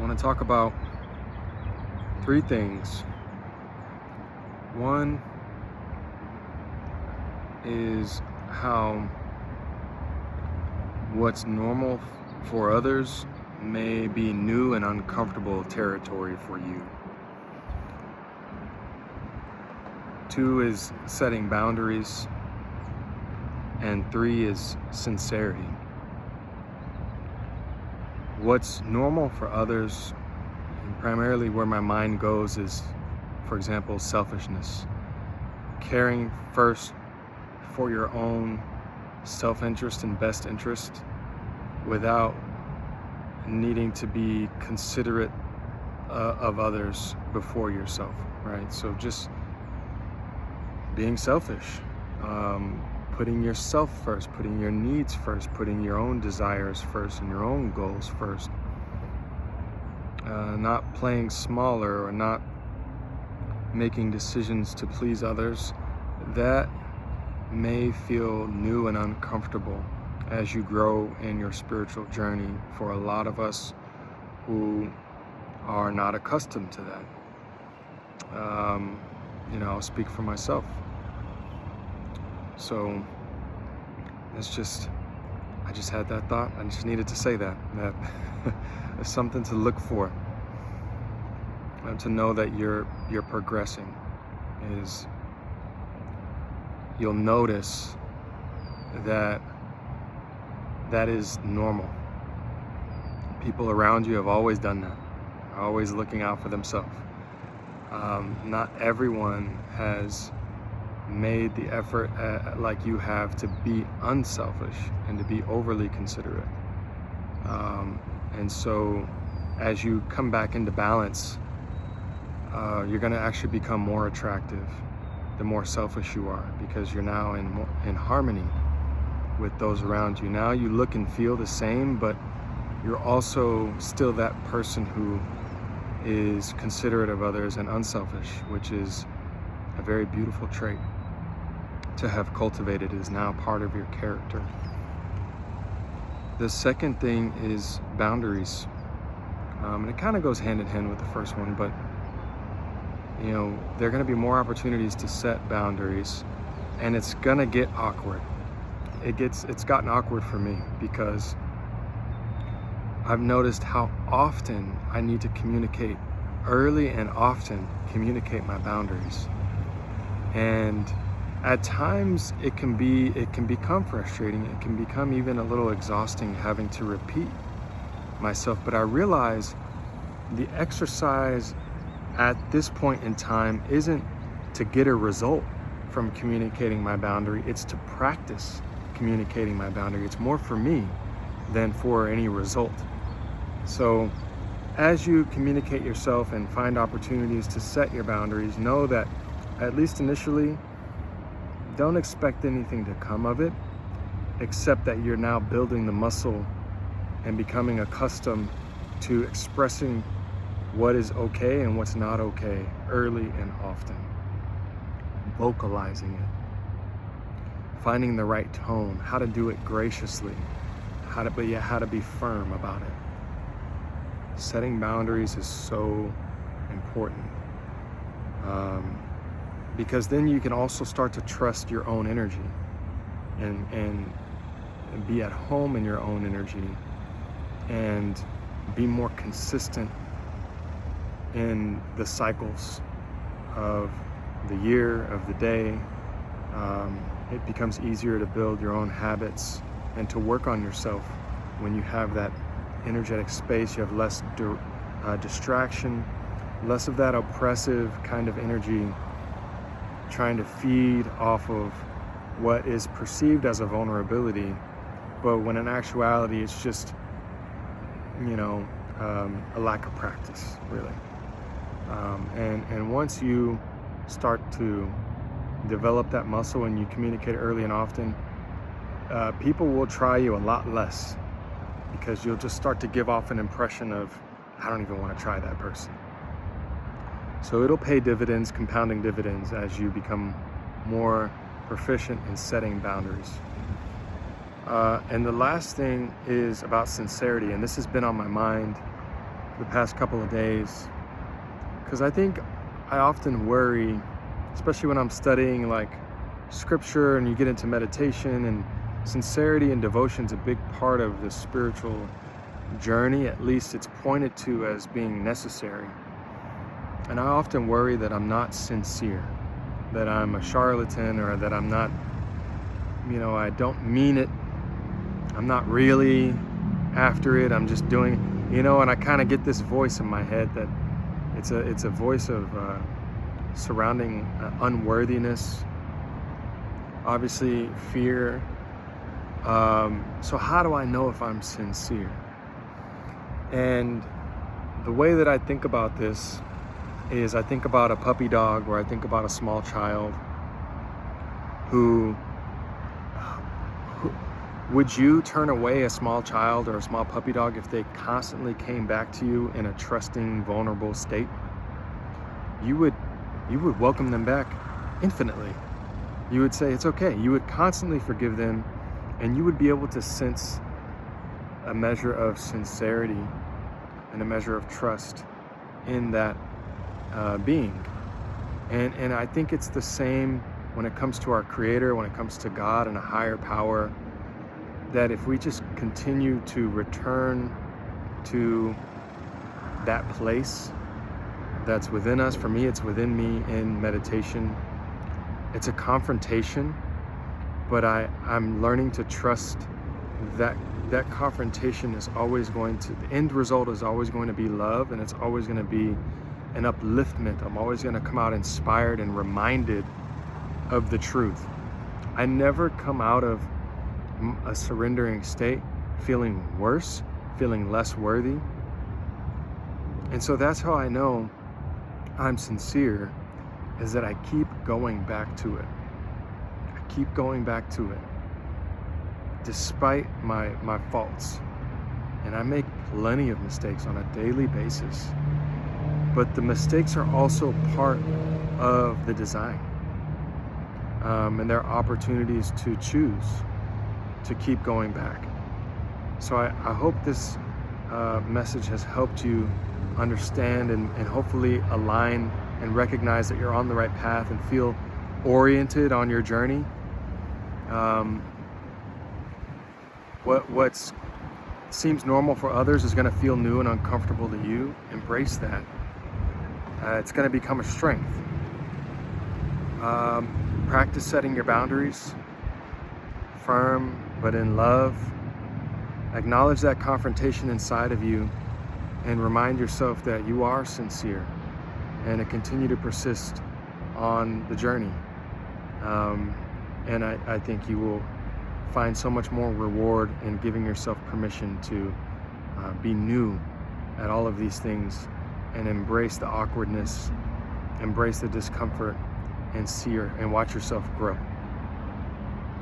want to talk about three things. One is how what's normal for others may be new and uncomfortable territory for you. Two is setting boundaries. And three is sincerity. What's normal for others, and primarily where my mind goes, is, for example, selfishness. Caring first for your own self-interest and best interest without needing to be considerate of others before yourself, right? So just being selfish. Putting yourself first, putting your needs first, putting your own desires first and your own goals first. Not playing smaller or not making decisions to please others. That may feel new and uncomfortable as you grow in your spiritual journey for a lot of us who are not accustomed to that. I'll speak for myself. So I just had that thought. I just needed to say that it's something to look for, and to know that you're progressing. Is you'll notice that is normal. People around you have always done that, always looking out for themselves. Not everyone has made the effort like you have to be unselfish and to be overly considerate. And so as you come back into balance, you're going to actually become more attractive the more selfish you are, because you're now in harmony with those around you. Now you look and feel the same, but you're also still that person who is considerate of others and unselfish, which is a very beautiful trait to have cultivated. Is now part of your character. The second thing is boundaries. And it kind of goes hand in hand with the first one, but there are going to be more opportunities to set boundaries, and it's going to get awkward. It's gotten awkward for me because I've noticed how often I need to communicate early and often communicate my boundaries. And at times it can become frustrating. It can become even a little exhausting having to repeat myself. But I realize the exercise at this point in time isn't to get a result from communicating my boundary. It's to practice communicating my boundary. It's more for me than for any result. So as you communicate yourself and find opportunities to set your boundaries, know that at least initially, don't expect anything to come of it, except that you're now building the muscle and becoming accustomed to expressing what is okay and what's not okay early and often. Vocalizing it. Finding the right tone, how to do it graciously, how to be firm about it. Setting boundaries is so important. Because then you can also start to trust your own energy and be at home in your own energy and be more consistent in the cycles of the year, of the day. It becomes easier to build your own habits and to work on yourself when you have that energetic space. You have less distraction, less of that oppressive kind of energy trying to feed off of what is perceived as a vulnerability, but when in actuality it's just a lack of practice, really. And once you start to develop that muscle and you communicate early and often, people will try you a lot less, because you'll just start to give off an impression of, I don't even want to try that person. So it'll pay dividends, compounding dividends, as you become more proficient in setting boundaries. And the last thing is about sincerity, and this has been on my mind the past couple of days, because I think I often worry, especially when I'm studying like scripture and you get into meditation, and sincerity and devotion is a big part of the spiritual journey. At least it's pointed to as being necessary. And I often worry that I'm not sincere, that I'm a charlatan, or that I'm not, I don't mean it. I'm not really after it. I'm just doing, and I kind of get this voice in my head that it's a voice of surrounding unworthiness, obviously fear. So how do I know if I'm sincere? And the way that I think about this is I think about a puppy dog, or I think about a small child who would you turn away a small child or a small puppy dog if they constantly came back to you in a trusting, vulnerable state? You would welcome them back infinitely. You would say it's okay. You would constantly forgive them, and you would be able to sense a measure of sincerity and a measure of trust in that being. And I think it's the same when it comes to our Creator, when it comes to God and a higher power, that if we just continue to return to that place that's within us. For me, it's within me in meditation. It's a confrontation, but I'm learning to trust that that confrontation is always going to, the end result is always going to be love, and it's always going to be an upliftment. I'm always going to come out inspired and reminded of the truth. I never come out of a surrendering state feeling worse, feeling less worthy. And so that's how I know I'm sincere, is that I keep going back to it. I keep going back to it, despite my faults. And I make plenty of mistakes on a daily basis. But the mistakes are also part of the design. And there are opportunities to choose to keep going back. So I hope this message has helped you understand and hopefully align and recognize that you're on the right path and feel oriented on your journey. What seems normal for others is going to feel new and uncomfortable to you. Embrace that. It's going to become a strength. Practice setting your boundaries, firm but in love. Acknowledge that confrontation inside of you and remind yourself that you are sincere, and to continue to persist on the journey. And I think you will find so much more reward in giving yourself permission to be new at all of these things, and embrace the awkwardness, embrace the discomfort, and watch yourself grow.